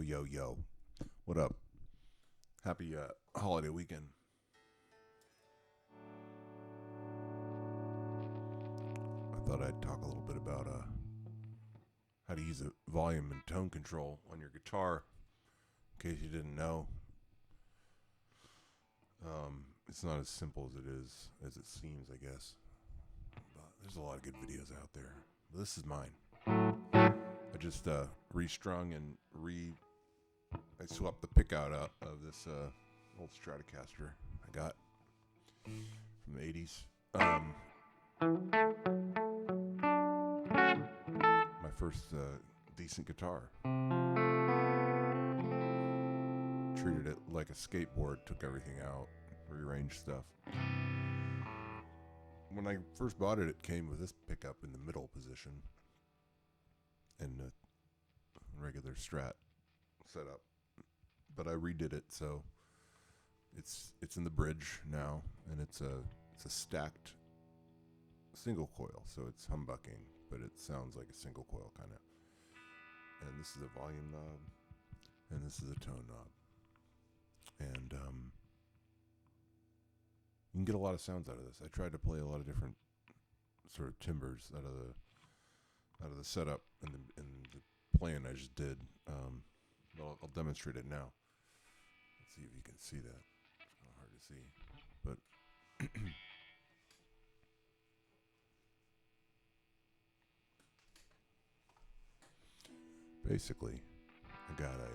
Yo. What up? Happy holiday weekend. I thought I'd talk a little bit about how to use a volume and tone control on your guitar, in case you didn't know. It's not as simple as it seems, I guess. But there's a lot of good videos out there. But this is mine. I just restrung and I swapped the pick out of this old Stratocaster I got from the 80s. My first decent guitar. Treated it like a skateboard, took everything out, rearranged stuff. When I first bought it, it came with this pickup in the middle position and a regular Strat setup. But I redid it, so it's in the bridge now, and it's a stacked single coil, so it's humbucking, but it sounds like a single coil kind of. And this is a volume knob, and this is a tone knob, and you can get a lot of sounds out of this. I tried to play a lot of different sort of timbres out of the setup and the playing I just did. I'll demonstrate it now. Let's see if you can see that. It's kind of hard to see, but basically, I got a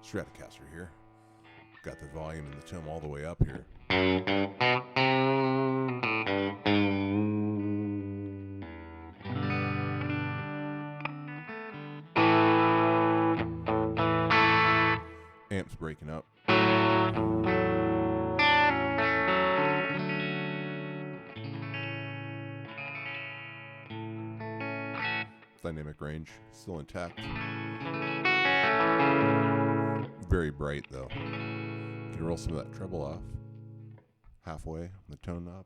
Stratocaster here. Got the volume and the tone all the way up here. Amps breaking up. Dynamic range still intact. Very bright though. You can roll some of that treble off halfway on the tone knob.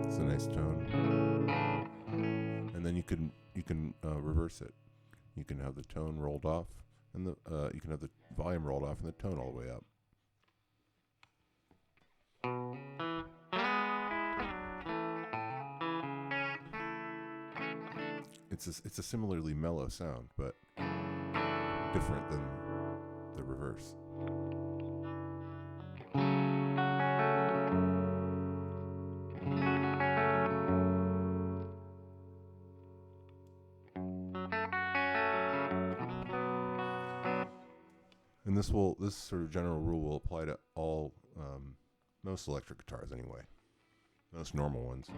It's a nice tone. And then you can reverse it. You can have the tone rolled off, and you can have the volume rolled off and the tone all the way up. It's a similarly mellow sound, but different than the reverse. And this sort of general rule will apply to all most electric guitars anyway. Most normal ones,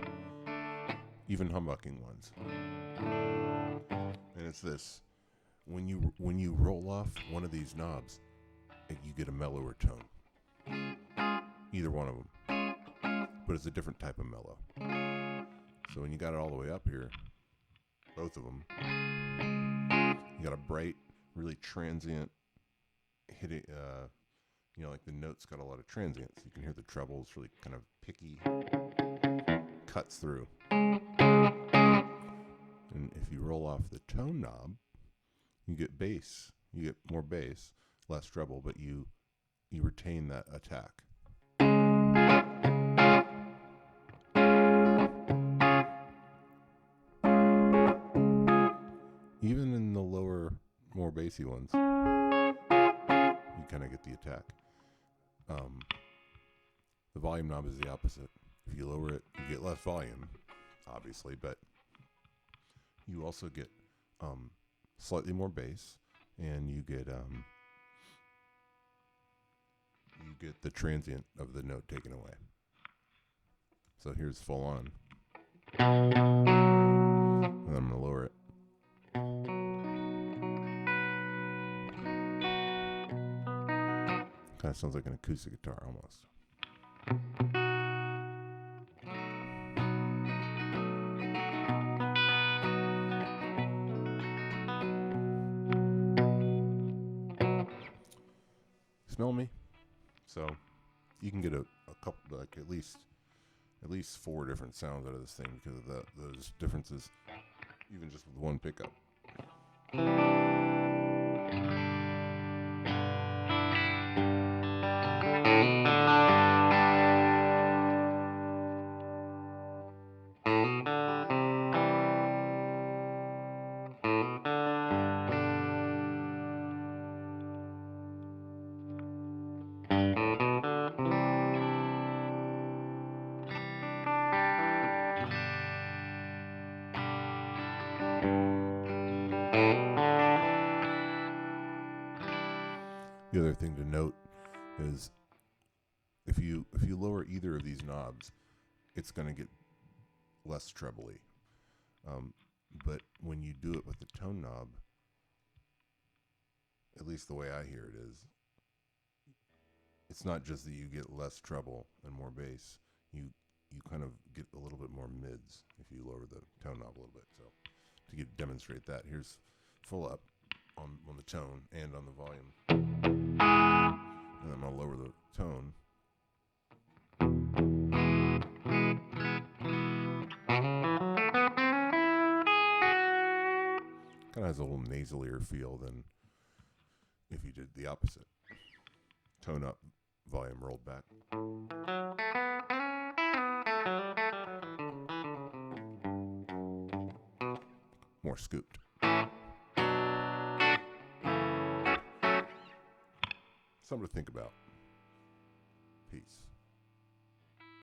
even humbucking ones. And it's this: when you roll off one of these knobs, you get a mellower tone. Either one of them, but it's a different type of mellow. So when you got it all the way up here, both of them, you got a bright, really transient hitting. Like the notes got a lot of transients. You can hear the trebles really kind of picky, cuts through. And if you roll off the tone knob, you get bass. You get more bass, less treble, but you retain that attack. Even in the lower, more bassy ones, you kind of get the attack. The volume knob is the opposite. If you lower it, you get less volume, obviously, but you also get slightly more bass, and you get the transient of the note taken away. So here's full on, and I'm gonna lower it. Kind of sounds like an acoustic guitar almost. Smell me? So you can get a couple, like at least 4 different sounds out of this thing because of those differences, even just with one pickup. The other thing to note is if you lower either of these knobs, it's going to get less trebly. But when you do it with the tone knob, at least the way I hear it is, it's not just that you get less treble and more bass. You kind of get a little bit more mids if you lower the tone knob a little bit. So to demonstrate that, here's full up on the tone and on the volume. And I'm going to lower the tone. Kind of has a little nasalier feel than if you did the opposite. Tone up, volume rolled back. More scooped. Something to think about. Peace.